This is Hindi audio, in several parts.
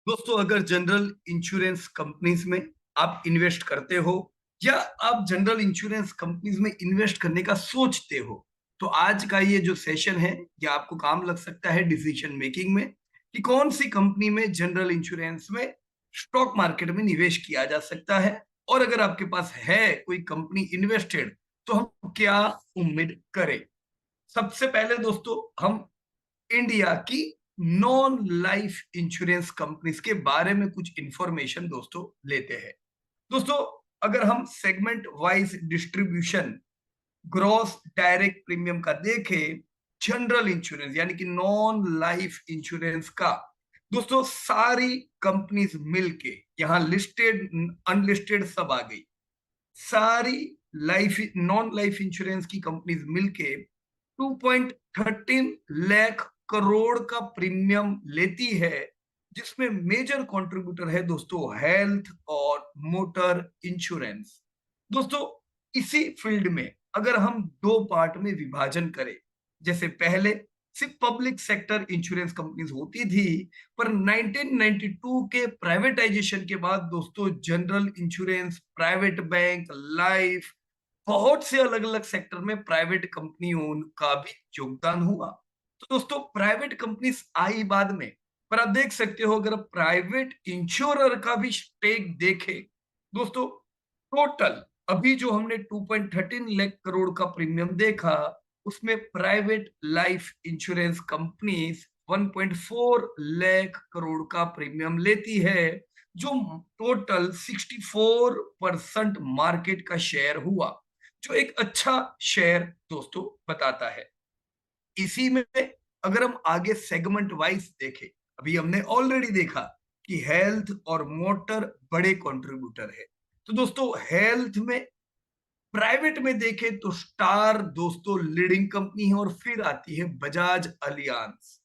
दोस्तों, अगर जनरल इंश्योरेंस कंपनीज में आप इन्वेस्ट करते हो या आप जनरल इंश्योरेंस कंपनीज में इन्वेस्ट करने का सोचते हो, तो आज का ये जो सेशन है ये आपको काम लग सकता है डिसीजन मेकिंग में कि कौन सी कंपनी में जनरल इंश्योरेंस में स्टॉक मार्केट में निवेश किया जा सकता है। और अगर आपके पास है कोई कंपनी इन्वेस्टेड, तो हम क्या उम्मीद करें। सबसे पहले दोस्तों, हम इंडिया की नॉन लाइफ इंश्योरेंस कंपनीज के बारे में कुछ इंफॉर्मेशन दोस्तों लेते हैं। दोस्तों, अगर हम segment wise distribution gross direct premium का देखें, जनरल इंश्योरेंस यानी कि नॉन लाइफ इंश्योरेंस का, दोस्तों सारी कंपनीज मिलके यहां लिस्टेड अनलिस्टेड सब आ गई। सारी लाइफ नॉन लाइफ इंश्योरेंस की कंपनीज मिलके 2.13 लाख करोड़ का प्रीमियम लेती है, जिसमें मेजर कंट्रीब्यूटर है दोस्तों हेल्थ और मोटर इंश्योरेंस। दोस्तों, इसी फील्ड में अगर हम दो पार्ट में विभाजन करें, जैसे पहले सिर्फ पब्लिक सेक्टर इंश्योरेंस कंपनीज होती थी, पर 1992 के प्राइवेटाइजेशन के बाद दोस्तों general insurance, private bank, life, बहुत से अलग अलग सेक्टर में प्राइवेट कंपनियों का भी योगदान हुआ। तो दोस्तों प्राइवेट कंपनीज आई बाद में, पर आप देख सकते हो अगर प्राइवेट इंश्योरर का भी स्टेक देखे दोस्तों, टोटल अभी जो हमने 2.13 लाख करोड़ का प्रीमियम देखा, उसमें private life insurance companies 1.4 lakh crore का प्रीमियम लेती है, जो टोटल 64% मार्केट का शेयर हुआ, जो एक अच्छा शेयर दोस्तों बताता है। इसी में अगर हम आगे सेगमेंट वाइज देखें, अभी हमने ऑलरेडी देखा कि हेल्थ और मोटर बड़े कंट्रीब्यूटर है। तो दोस्तों हेल्थ में प्राइवेट में देखें तो स्टार दोस्तों लीडिंग कंपनी है, और फिर आती है बजाज अलियांज।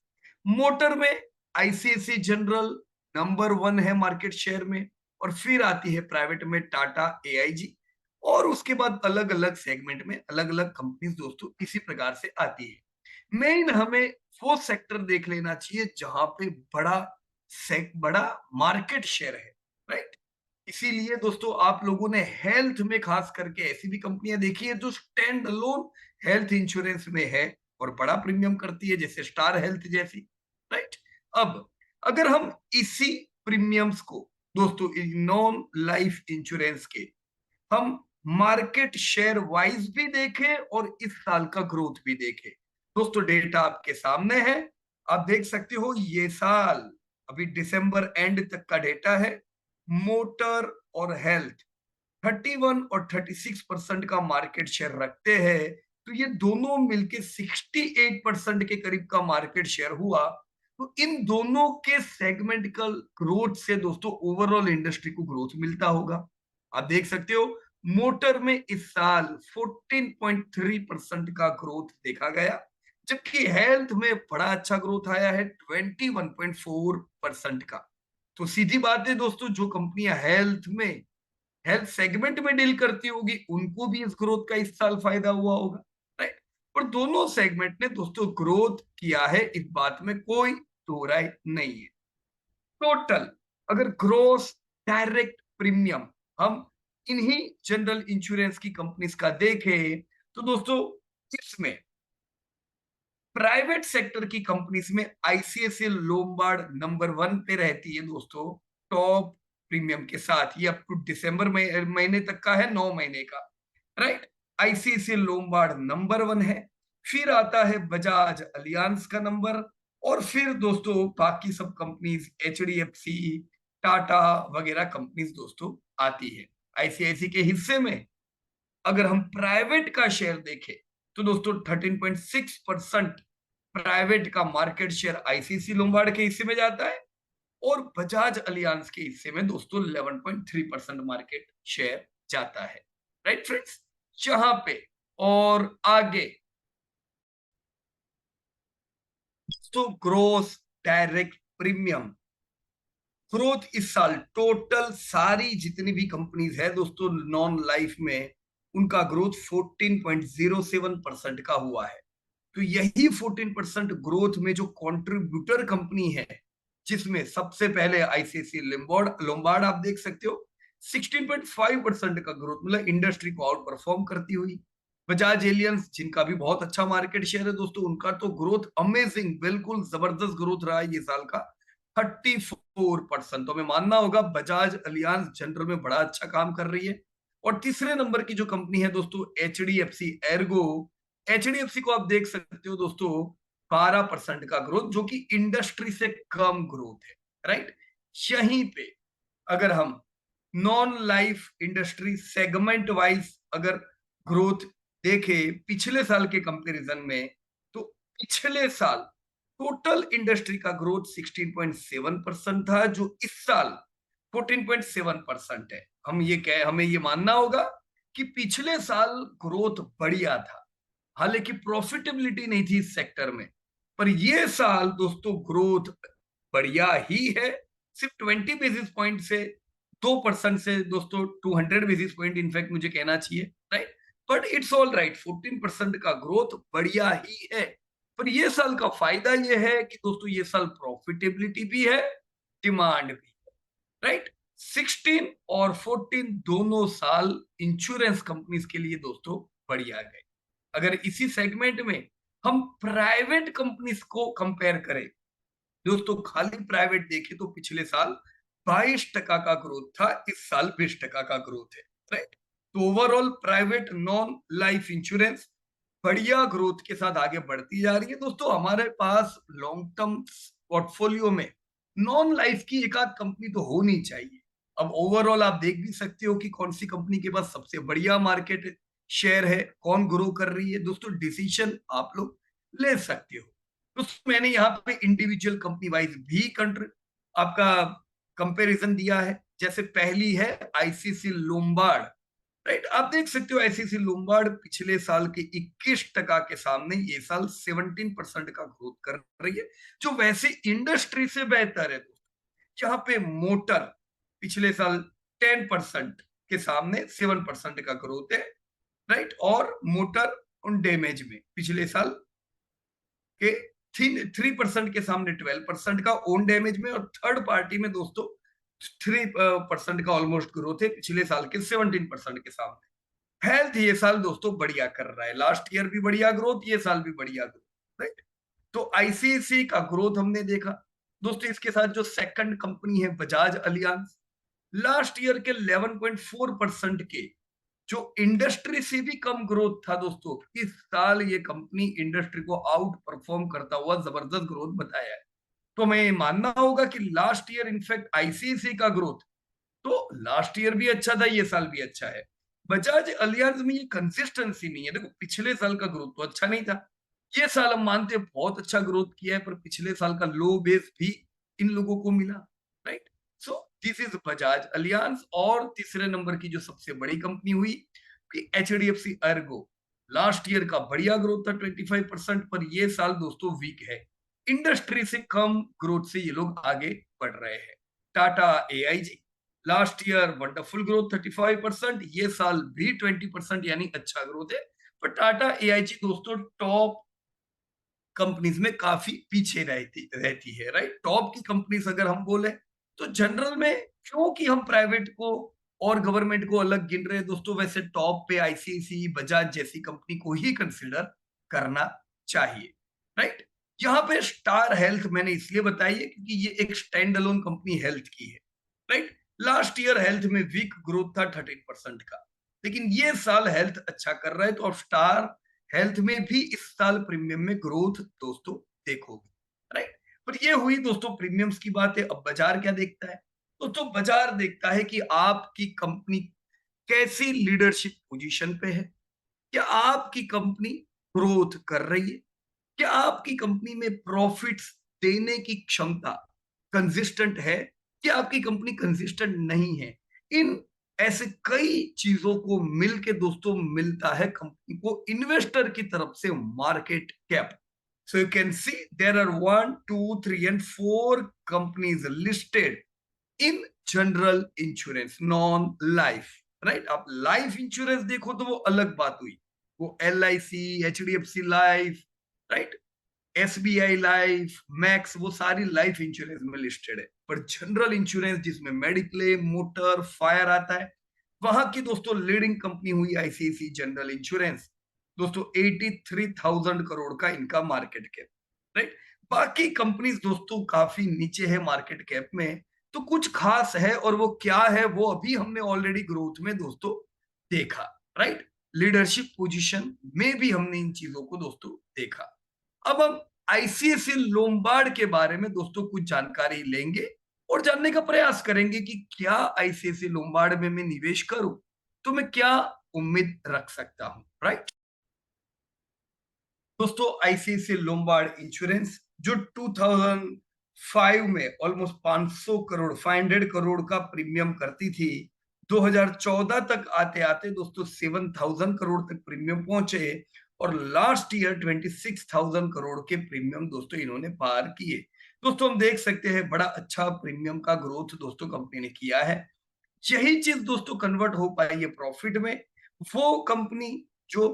मोटर में आईसीआईसी जनरल नंबर 1 है मार्केट शेयर में, और फिर आती है प्राइवेट में टाटा, एआईजी, और उसके बाद अलग अलग सेगमेंट में अलग अलग कंपनीज दोस्तों इसी प्रकार से आती है। मेन हमें वो सेक्टर देख लेना चाहिए जहां पे बड़ा मार्केट शेयर है, राइट। इसीलिए दोस्तों आप लोगों ने हेल्थ में खास करके ऐसी भी कंपनियां देखी है जो स्टैंड अलोन हेल्थ इंश्योरेंस में है और बड़ा प्रीमियम करती है, जैसे स्टार हेल्थ जैसी, राइट। अब अगर हम इसी प्रीमियम्स को दोस्तों नॉन लाइफ इंश्योरेंस के हम मार्केट शेयर वाइज भी देखें और इस साल का ग्रोथ भी देखें, दोस्तों डेटा आपके सामने है। आप देख सकते हो ये साल अभी दिसंबर एंड तक का डेटा है। मोटर और हेल्थ 31 और 36% का मार्केट शेयर रखते हैं, तो ये दोनों मिलके 68% के करीब का मार्केट शेयर हुआ। तो इन दोनों के सेगमेंटिकल ग्रोथ से दोस्तों ओवरऑल इंडस्ट्री को ग्रोथ मिलता होगा। आप देख सकते हो मोटर में इस साल 14.3% का ग्रोथ देखा गया, जबकि हेल्थ में बड़ा अच्छा ग्रोथ आया है 21.4% का। तो सीधी बात है दोस्तों, जो कंपनियां हेल्थ सेगमेंट में डील करती होगी उनको भी इस ग्रोथ का इस साल फायदा हुआ होगा, राइट। और दोनों सेगमेंट ने दोस्तों ग्रोथ किया है, इस बात में कोई दो राय नहीं है। टोटल अगर ग्रोस डायरेक्ट प्रीमियम हम इन्हीं जनरल इंश्योरेंस की कंपनीज का देखें, तो दोस्तों इसमें प्राइवेट सेक्टर की कंपनीज में आईसीआईसीआई लोम्बार्ड नंबर 1 पे रहती है दोस्तों, टॉप प्रीमियम के साथ। ये अप टू दिसंबर महीने तक का है, 9 महीने का, राइट। आईसीआईसीआई लोम्बार्ड नंबर 1 है, फिर आता है बजाज अलियांज का नंबर, और फिर दोस्तों बाकी सब कंपनीज एचडीएफसी, टाटा वगैरह कंपनीज दोस्तों आती है। आईसीआईसी के हिस्से में अगर हम प्राइवेट का शेयर देखें, तो दोस्तों 13.6% प्राइवेट का मार्केट शेयर आईसीसी लोम्बार्ड के हिस्से में जाता है, और बजाज अलियांज के हिस्से में दोस्तों 11.3% मार्केट शेयर जाता है, राइट फ्रेंड्स। जहां पे और आगे तो ग्रोस डायरेक्ट प्रीमियम ग्रोथ इस साल टोटल सारी जितनी भी कंपनीज है दोस्तों नॉन लाइफ में, उनका ग्रोथ 14.07% का हुआ है। तो यही 14% ग्रोथ में जो कंट्रीब्यूटर कंपनी है, जिसमें सबसे पहले आईसीआईसीआई लोम्बार्ड आप देख सकते हो 16.5% का ग्रोथ, मतलब इंडस्ट्री को आउट परफॉर्म करती हुई। बजाज एलियंस, जिनका भी बहुत अच्छा मार्केट शेयर है दोस्तों, उनका तो ग्रोथ अमेजिंग, बिल्कुल जबरदस्त ग्रोथ रहा है ये साल का 34%। तो हमें मानना होगा बजाज अलियांस जनरल में बड़ा अच्छा काम कर रही है। और तीसरे नंबर की जो कंपनी है दोस्तों एचडीएफसी एर्गो, एचडीएफसी को आप देख सकते हो दोस्तों 12% का ग्रोथ, जो कि इंडस्ट्री से कम ग्रोथ है, राइट। यहीं पे अगर हम non life industry segment wise अगर ग्रोथ देखे पिछले साल के कंपैरिजन में, तो पिछले साल टोटल इंडस्ट्री का ग्रोथ 16.7% था, जो इस साल 14.7% है। हमें ये मानना होगा कि पिछले साल ग्रोथ बढ़िया था, हालांकि प्रॉफिटेबिलिटी नहीं थी इस सेक्टर में, पर ये साल दोस्तों ग्रोथ बढ़िया ही है। सिर्फ 20 बेसिस पॉइंट से 2% से दोस्तों 200 बेसिस पॉइंट इनफैक्ट मुझे कहना चाहिए, right. But it's all right, 14% का ग्रोथ बढ़िया ही है। पर ये साल का फायदा ये है कि दोस्तों ये साल प्रॉफिटेबिलिटी भी है, डिमांड भी, राइट। 16 और 14 दोनों साल इंश्योरेंस कंपनीज के लिए दोस्तों बढ़िया गए। अगर इसी सेगमेंट में हम प्राइवेट कंपनीज को कंपेयर करें दोस्तों, खाली प्राइवेट देखे तो पिछले साल 22% का ग्रोथ था, इस साल 20% का ग्रोथ है, राइट। तो overall private non life insurance बढ़िया ग्रोथ के साथ आगे बढ़ती जा रही है दोस्तों। हमारे पास लॉन्ग टर्म पोर्टफोलियो में नॉन लाइफ की एक आध कंपनी तो होनी चाहिए। अब ओवरऑल आप देख भी सकते हो कि कौन सी कंपनी के पास सबसे बढ़िया मार्केट शेयर है, कौन ग्रो कर रही है दोस्तों, डिसीजन आप लोग ले सकते हो। तो मैंने यहाँ पे इंडिविजुअल कंपनी वाइज भी कंट्री आपका कंपैरिजन दिया है। जैसे पहली है आईसीसी लोम्बार्ड, राइट। आप देख सकते हो आईसीसी लोम्बार्ड पिछले साल के 21% के सामने ये साल 17% का ग्रोथ कर रही है, जो वैसे इंडस्ट्री से बेहतर है दोस्तों। जहां पे मोटर पिछले साल 10% के सामने 7% का ग्रोथ है, राइट। और मोटर उन डैमेज में पिछले साल के 3% के सामने 12% का ओन डैमेज में, और थर्ड पार्टी में दोस्तों 3% का ऑलमोस्ट ग्रोथ है पिछले साल के 17% के सामने। हेल्थ ये साल दोस्तों बढ़िया कर रहा है, लास्ट ईयर भी बढ़िया ग्रोथ, ये साल भी बढ़िया ग्रोथ, राइट। तो आईसीआईसीआई का ग्रोथ हमने देखा दोस्तों। इसके साथ जो सेकंड कंपनी है बजाज अलियांस, लास्ट ईयर के 11.4% के, जो इंडस्ट्री से भी कम ग्रोथ था दोस्तों, इस साल ये कंपनी इंडस्ट्री को आउट परफॉर्म करता हुआ जबरदस्त ग्रोथ बताया है। तो हमें मानना होगा कि लास्ट ईयर इनफैक्ट आईसीआईसीआई का ग्रोथ तो लास्ट ईयर भी अच्छा था, ये साल भी अच्छा है। बजाज अलियांज में ये कंसिस्टेंसी नहीं है। देखो पिछले साल का ग्रोथ तो अच्छा नहीं था, ये साल हम मानते हैं बहुत अच्छा ग्रोथ किया है, पर पिछले साल का लो बेस भी इन लोगों को मिला, right. So this is Bajaj Allianz. और तीसरे नंबर की जो सबसे बड़ी कंपनी हुई कि एचडीएफसी अर्गो, लास्ट ईयर का बढ़िया ग्रोथ था 25%, पर ये साल दोस्तों वीक है, इंडस्ट्री से कम ग्रोथ से ये लोग आगे बढ़ रहे हैं। Tata AIG, last year wonderful growth 35%, ये साल भी 20% यानी अच्छा ग्रोथ है। पर टाटा एआईजी दोस्तों टॉप कंपनीज में काफी पीछे रहती है, राइट। टॉप की कंपनीज अगर हम बोले तो जनरल में, क्योंकि हम प्राइवेट को और गवर्नमेंट को अलग गिन रहे हैं दोस्तों, वैसे टॉप पे आईसीआईसीआई बजाज जैसी कंपनी को ही कंसिडर करना चाहिए, राइट। यहाँ पे स्टार हेल्थ मैंने इसलिए बताई है क्योंकि ये एक स्टैंड अलोन कंपनी हेल्थ की है, राइट। लास्ट ईयर हेल्थ में वीक ग्रोथ था 13% का, लेकिन ये साल हेल्थ अच्छा कर रहा है, तो अब स्टार हेल्थ में भी इस साल प्रीमियम में ग्रोथ दोस्तों देखोगे, राइट। पर ये हुई दोस्तों प्रीमियम्स की बात है। अब बाजार क्या देखता है दोस्तों? बाजार देखता है कि आपकी कंपनी कैसी लीडरशिप पोजीशन पे है, क्या आपकी कंपनी ग्रोथ कर रही है, क्या आपकी कंपनी में प्रॉफिट्स देने की क्षमता कंसिस्टेंट है, क्या आपकी कंपनी कंसिस्टेंट नहीं है। इन ऐसे कई चीजों को मिलके दोस्तों मिलता है कंपनी को इन्वेस्टर की तरफ से market cap. So you can see there are 1 2 3 and 4 companies listed in general insurance non life, right. आप लाइफ इंश्योरेंस देखो तो वो अलग बात हुई, वो L I C, H D F C life, right, SBI life, Max, वो सारी लाइफ इंश्योरेंस में लिस्टेड है। पर जनरल इंश्योरेंस जिसमें मेडिक्लेम, मोटर, फायर आता है, वहां की दोस्तों लीडिंग कंपनी हुई आईसीआईसी जनरल इंश्योरेंस। दोस्तों 83,000 करोड़ का इनका मार्केट कैप, राइट। बाकी कंपनीज दोस्तों काफी नीचे है मार्केट कैप में। तो कुछ खास है, और वो क्या है वो अभी हमने ऑलरेडी ग्रोथ में दोस्तों देखा, राइट। लीडरशिप पोजीशन में भी हमने इन चीजों को दोस्तों देखा। अब हम आईसीआईसीआई लोम्बार्ड के बारे में दोस्तों कुछ जानकारी लेंगे और जानने का प्रयास करेंगे कि क्या आईसीआईसीआई लोम्बार्ड में मैं निवेश करूं तो मैं क्या उम्मीद रख सकता हूं, राइट। दोस्तों आईसीआईसीआई लोम्बार्ड इंश्योरेंस जो 2005 में ऑलमोस्ट 500 करोड़ 500 करोड़ का प्रीमियम करती थी, 2014 तक आते आते दोस्तों 7,000 करोड़ तक प्रीमियम पहुंचे, और लास्ट ईयर 26,000 करोड़ के प्रीमियम दोस्तों इन्होंने पार किए। दोस्तों हम देख सकते हैं बड़ा अच्छा प्रीमियम का ग्रोथ दोस्तों कंपनी ने किया है। यही चीज दोस्तों कन्वर्ट हो पाई है प्रॉफिट में। वो कंपनी जो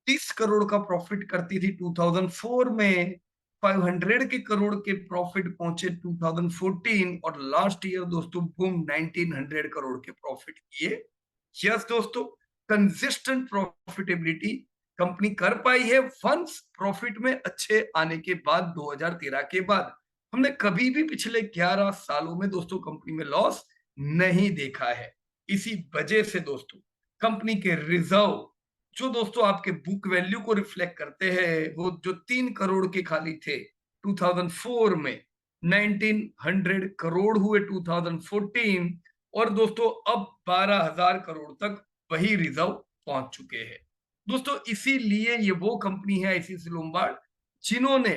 30 करोड़ का प्रॉफिट करती थी 2004 में, 500 के करोड़ के प्रॉफिट पहुंचे 2014, और लास्ट ईयर दोस्तों बूम 1900 करोड़ के प्रॉफिट किए। यस दोस्तों, कंसिस्टेंट प्रॉफिटेबिलिटी कंपनी कर पाई है फंड्स प्रॉफिट में अच्छे आने के बाद। 2013 के बाद हमने कभी भी पिछले 11 सालों में दोस्तों कंपनी में लॉस नहीं देखा है। इसी वजह से दोस्तों कंपनी के रिजर्व जो दोस्तों आपके बुक वैल्यू को रिफ्लेक्ट करते हैं, वो जो 3 करोड़ के खाली थे 2004 में, 1900 करोड़ हुए 2014, और दोस्तों अब 12,000 करोड़ तक वही रिजर्व पहुंच चुके हैं। दोस्तों इसीलिए ये वो कंपनी है आईसीआईसीआई लोम्बार्ड जिन्होंने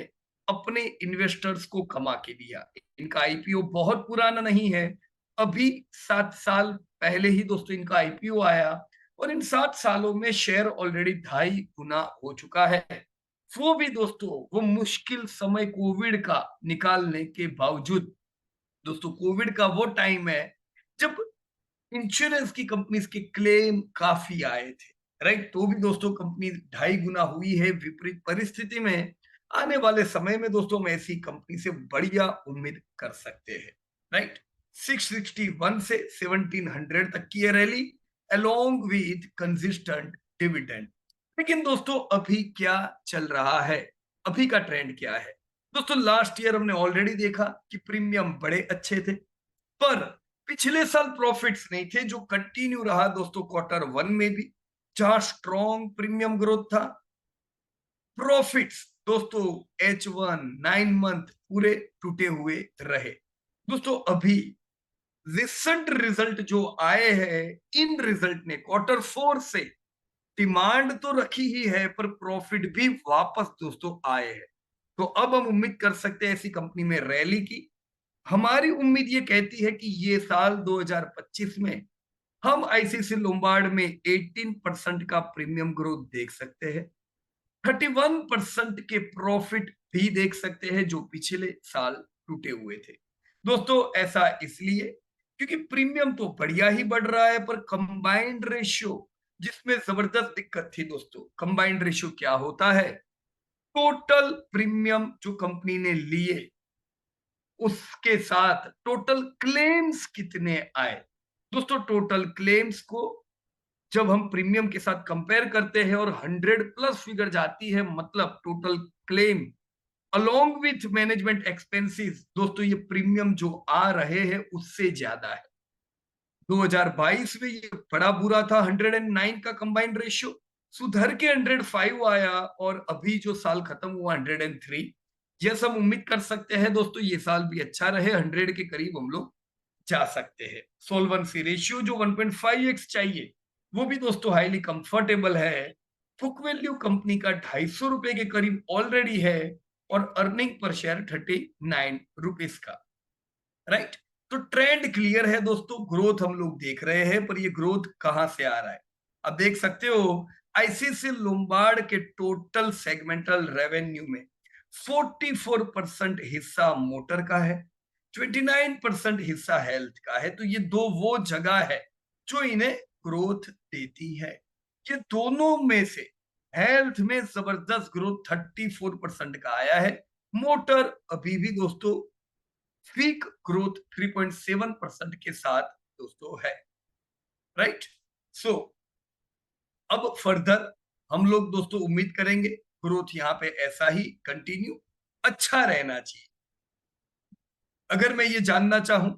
अपने इन्वेस्टर्स को कमा के दिया। इनका आईपीओ बहुत पुराना नहीं है, अभी 7 साल पहले ही दोस्तों इनका आईपीओ आया, और इन 7 सालों में शेयर ऑलरेडी 2.5 गुना हो चुका है। वो भी दोस्तों वो मुश्किल समय कोविड का निकालने के बावजूद। दोस्तों कोविड का वो टाइम है जब इंश्योरेंस की कंपनीज के क्लेम काफी आए थे, राइट। तो भी दोस्तों कंपनी 2.5 गुना हुई है। विपरीत परिस्थिति में आने वाले समय में दोस्तों हम ऐसी कंपनी से बढ़िया उम्मीद कर सकते हैं, राइट। 661 से 1700 तक की rally along with consistent dividend. लेकिन दोस्तों अभी क्या चल रहा है, अभी का ट्रेंड क्या है? दोस्तों लास्ट ईयर हमने ऑलरेडी देखा कि प्रीमियम बड़े अच्छे थे, पर पिछले साल प्रॉफिट्स नहीं थे, जो कंटिन्यू रहा दोस्तों Q1 में भी, जहां स्ट्रॉन्ग प्रीमियम ग्रोथ था। प्रॉफिट्स दोस्तों H1 9 मंथ पूरे टूटे हुए रहे। दोस्तों अभी रिसेंट रिजल्ट जो आए हैं, इन रिजल्ट ने Q4 से डिमांड तो रखी ही है, पर प्रॉफिट भी वापस दोस्तों आए हैं। तो अब हम उम्मीद कर सकते हैं ऐसी कंपनी में रैली की। हमारी उम्मीद ये कहती है कि ये साल 2025 में हम आईसीआईसीआई लोम्बार्ड में 18% का प्रीमियम ग्रोथ देख सकते हैं, 31% के प्रॉफिट भी देख सकते हैं जो पिछले साल टूटे हुए थे। दोस्तों ऐसा इसलिए क्योंकि प्रीमियम तो बढ़िया ही बढ़ रहा है, पर कंबाइंड रेशियो जिसमें जबरदस्त दिक्कत थी दोस्तों। कंबाइंड रेशियो क्या होता है? टोटल प्रीमियम जो कंपनी ने लिए उसके साथ टोटल क्लेम्स कितने आए। दोस्तों टोटल क्लेम्स को जब हम प्रीमियम के साथ कंपेयर करते हैं और 100+ फिगर जाती है, मतलब total claim along with management expenses, दोस्तों ये प्रीमियम जो आ रहे हैं उससे ज्यादा है। 2022 में ये बड़ा बुरा था, 109 का कंबाइंड रेशियो, सुधर के 105 आया, और अभी जो साल खत्म हुआ 103। यस हम उम्मीद कर सकते हैं दोस्तों ये साल भी अच्छा रहे, 100 के करीब हम लोग जा सकते हैं। सोल्वेंसी रेशियो जो 1.5x चाहिए वो भी दोस्तों हाईली कंफर्टेबल है। बुक वैल्यू कंपनी का 250 रुपए के करीब ऑलरेडी है, और अर्निंग पर शेयर 39 रुपीज का, राइट। तो ट्रेंड क्लियर है दोस्तों, ग्रोथ हम लोग देख रहे हैं, पर ये ग्रोथ कहां से आ रहा है? अब देख सकते हो आईसीआईसीआई लोम्बार्ड के टोटल सेगमेंटल रेवेन्यू में 44% हिस्सा मोटर का है, 29% हिस्सा हेल्थ का है। तो ये दो वो जगह है जो इन्हें ग्रोथ देती है। ये दोनों में से हेल्थ में जबरदस्त ग्रोथ 34% का आया है। मोटर अभी भी दोस्तों वीक ग्रोथ 3.7% के साथ दोस्तों है। राइट। सो अब फर्दर हम लोग दोस्तों उम्मीद करेंगे ग्रोथ यहाँ पे ऐसा ही कंटिन्यू अच्छा रहना चाहिए। अगर मैं ये जानना चाहूं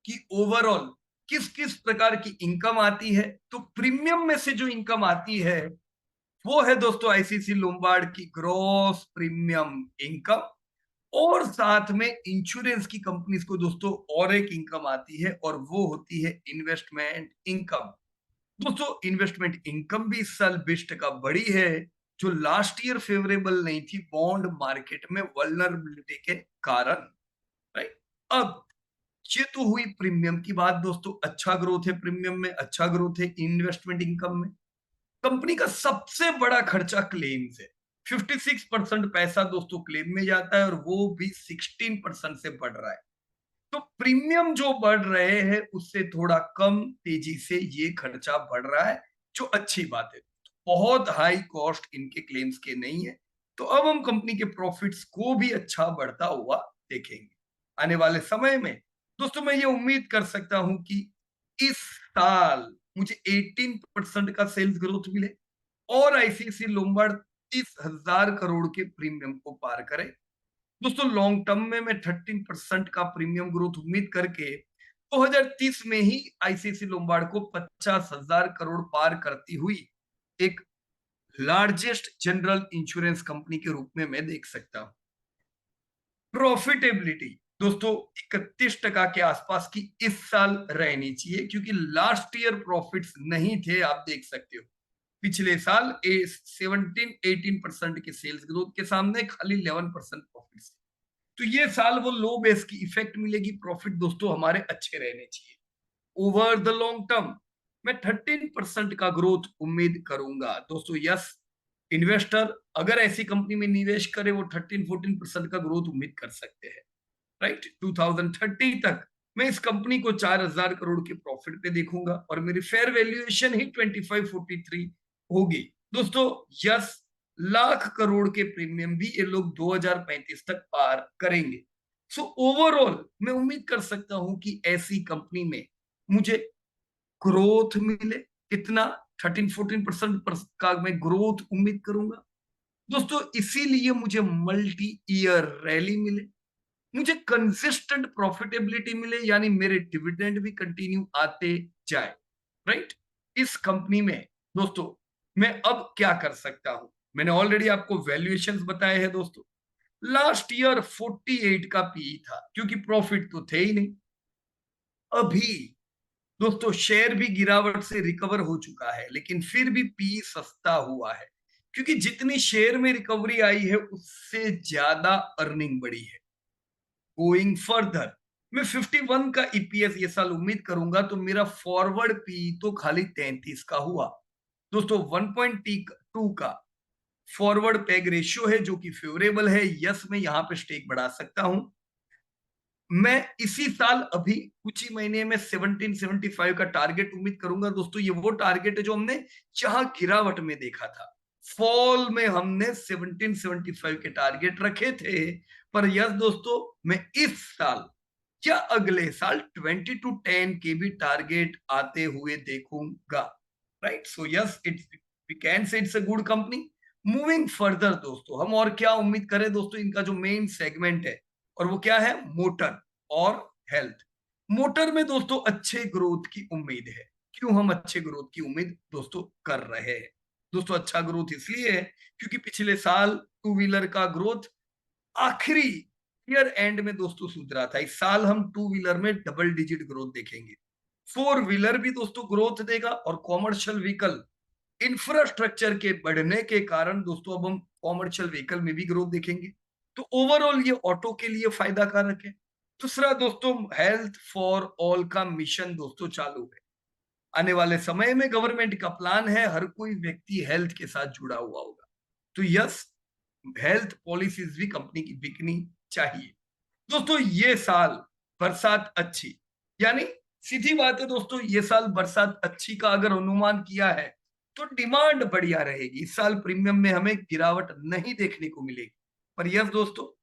कि ओवरऑल किस किस प्रकार की इनकम आती है, तो प्रीमियम में से जो इनकम आती है वो है दोस्तों आईसीसी लोम्बार्ड की ग्रॉस प्रीमियम इनकम। और साथ में इंश्योरेंस की कंपनीज को दोस्तों और एक इनकम आती है और वो होती है इन्वेस्टमेंट इनकम। दोस्तों इन्वेस्टमेंट इनकम भी इस साल 20% बढ़ी है, जो लास्ट ईयर फेवरेबल नहीं थी बॉन्ड मार्केट में वल्नरेबिलिटी के कारण। राइट। अब ये तो हुई प्रीमियम की बात दोस्तों, अच्छा ग्रोथ है प्रीमियम में, अच्छा ग्रोथ है इन्वेस्टमेंट इनकम में। कंपनी का सबसे बड़ा खर्चा क्लेम्स है। 56% पैसा दोस्तों क्लेम में जाता है और वो भी 16% से बढ़ रहा है। तो प्रीमियम जो बढ़ रहे हैं उससे थोड़ा कम तेजी से ये खर्चा बढ़ रहा है, जो अच्छी बात है। बहुत हाई कॉस्ट इनके क्लेम्स के नहीं है। तो अब हम कंपनी के प्रॉफिट्स को भी अच्छा बढ़ता हुआ देखेंगे आने वाले समय में। दोस्तों मैं ये उम्मीद कर सकता हूं कि इस साल मुझे 18% का सेल्स ग्रोथ मिले और आईसीसी लोम्बार्ड 30,000 करोड़ के प्रीमियम को पार करे। दोस्तों लॉन्ग टर्म में मैं 13% का प्रीमियम ग्रोथ उम्मीद करके 2030 में ही आईसीसी लोम्बार्ड को 50,000 करोड़ पार करती हुई एक लार्जेस्ट जनरल इंश्योरेंस कंपनी के रूप में मैं देख सकता हूं। प्रॉफिटेबिलिटी दोस्तों 31% के आसपास की इस साल रहनी चाहिए, क्योंकि लास्ट ईयर प्रॉफिट्स नहीं थे, आप देख सकते हो। पिछले साल 17-18% के सेल्स ग्रोथ के सामने खाली 11% प्रॉफिट। तो ये साल वो लो बेस की इफेक्ट मिलेगी, प्रॉफिट दोस्तों हमारे अच्छे रहने चाहिए। ओवर द लॉन्ग टर्म मैं 13% का ग्रोथ उम्मीद करूंगा दोस्तों। यस, इन्वेस्टर अगर ऐसी कंपनी में निवेश करे वो 13-14% का ग्रोथ उम्मीद कर सकते हैं। राइट। 2030 तक मैं इस कंपनी को 4,000 करोड़ के प्रॉफिट पे देखूंगा और मेरी फेयर वैल्यूएशन ही 2543 होगी दोस्तों। यस, लाख करोड़ के प्रीमियम भी ये लोग 2035 तक पार करेंगे। सो ओवरऑल मैं उम्मीद कर सकता हूं कि ऐसी कंपनी में मुझे ग्रोथ मिले। कितना? 13-14% का मैं ग्रोथ उम्मीद करूंगा दोस्तों। इसीलिए मुझे मल्टी ईयर रैली मिले, मुझे कंसिस्टेंट प्रॉफिटेबिलिटी मिले, यानी मेरे डिविडेंड भी कंटिन्यू आते जाए। राइट। इस कंपनी में दोस्तों मैं अब क्या कर सकता हूं? मैंने ऑलरेडी आपको वैल्यूएशंस बताए हैं दोस्तों। लास्ट ईयर 48 का पीई था, क्योंकि प्रॉफिट तो थे ही नहीं। अभी दोस्तों शेयर भी गिरावट से रिकवर हो चुका है, लेकिन फिर भी पी सस्ता हुआ है, क्योंकि जितनी शेयर में रिकवरी आई है उससे ज्यादा अर्निंग बढ़ी है। गोइंग फर्दर मैं 51 का ईपीएस ये साल उम्मीद करूंगा, तो मेरा फॉरवर्ड पी तो खाली 33 का हुआ दोस्तों। 1.2 का फॉरवर्ड पैग रेशियो है, जो कि फेवरेबल है। यस, मैं यहां पे स्टेक बढ़ा सकता हूं। मैं इसी साल अभी कुछ ही महीने में 1775 का टारगेट उम्मीद करूंगा दोस्तों। ये वो टारगेट है जो हमने जहां गिरावट में देखा था, फॉल में हमने 1775 के टारगेट रखे थे। पर यस दोस्तों, मैं इस साल या अगले साल 20 to 10 के भी टारगेट आते हुए देखूंगा। Right. So yes, it's we can say it's a good company. Moving further दोस्तों हम और क्या उम्मीद करें दोस्तों? इनका जो मेन सेगमेंट है और वो क्या है? मोटर और हेल्थ। मोटर में दोस्तों अच्छे ग्रोथ की उम्मीद है। क्यों हम अच्छे ग्रोथ की उम्मीद दोस्तों कर रहे हैं? दोस्तों अच्छा ग्रोथ इसलिए है क्योंकि पिछले साल टू व्हीलर का ग्रोथ आखिरी ईयर एंड में दोस्तों सुधरा था। इस साल हम टू व्हीलर में डबल डिजिट ग्रोथ देखेंगे। फोर व्हीलर भी दोस्तों ग्रोथ देगा और कॉमर्शियल व्हीकल इंफ्रास्ट्रक्चर के बढ़ने के कारण दोस्तों अब हम कॉमर्शियल व्हीकल में भी ग्रोथ देखेंगे। तो ओवरऑल ये ऑटो के लिए फायदा कारक है। दूसरा दोस्तों, हेल्थ फॉर ऑल का मिशन दोस्तों चालू है। आने वाले समय में गवर्नमेंट का प्लान है हर कोई व्यक्ति हेल्थ के साथ जुड़ा हुआ होगा। तो यस, हेल्थ पॉलिसीज भी कंपनी की बिकनी चाहिए दोस्तों। ये साल बरसात अच्छी, यानी सीधी बात है दोस्तों, ये साल बरसात अच्छी का अगर अनुमान किया है तो डिमांड बढ़िया रहेगी। इस साल प्रीमियम में हमें गिरावट नहीं देखने को मिलेगी। पर यस दोस्तों,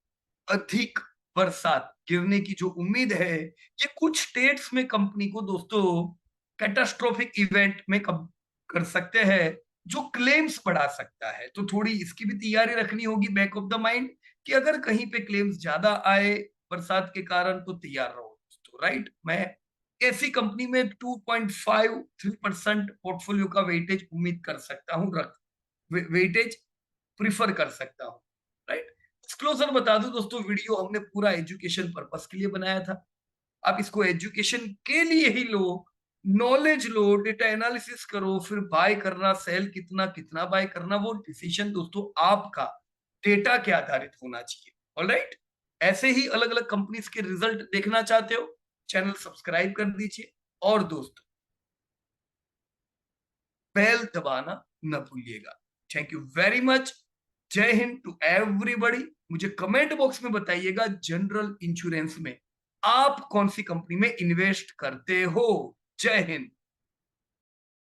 अधिक बरसात गिरने की जो उम्मीद है, ये कुछ स्टेट्स में कंपनी को दोस्तों कैटास्ट्रोफिक इवेंट में कब कर सकते हैं, जो क्लेम्स बढ़ा सकता है। तो थोड़ी इसकी भी तैयारी रखनी होगी बैक ऑफ द माइंड, कि अगर कहीं पे क्लेम्स ज्यादा आए बरसात के कारण तो तैयार रहो दोस्तों, राइट। मैं ऐसी कंपनी में 2.53% पोर्टफोलियो का वेटेज उम्मीद कर सकता हूं, रख वेटेज प्रिफर कर सकता हूं, राइट। डिस्क्लोजर बता दूं दोस्तों, वीडियो हमने पूरा एजुकेशन पर्पस के लिए बनाया था। आप इसको एजुकेशन के लिए ही लो, नॉलेज लो, डेटा एनालिसिस करो, फिर बाय करना, सेल कितना कितना बाय करना, वो डिसीजन दोस्तों आपका डेटा के आधारित होना चाहिए। ऑलराइट, ऐसे ही अलग अलग कंपनीज के रिजल्ट देखना चाहते हो, चैनल सब्सक्राइब कर दीजिए, और दोस्तों बेल दबाना न भूलिएगा। Thank you very much. जय हिंद टू एवरीबॉडी। मुझे कमेंट बॉक्स में बताइएगा जनरल इंश्योरेंस में आप कौन सी कंपनी में इन्वेस्ट करते हो। जय हिंद।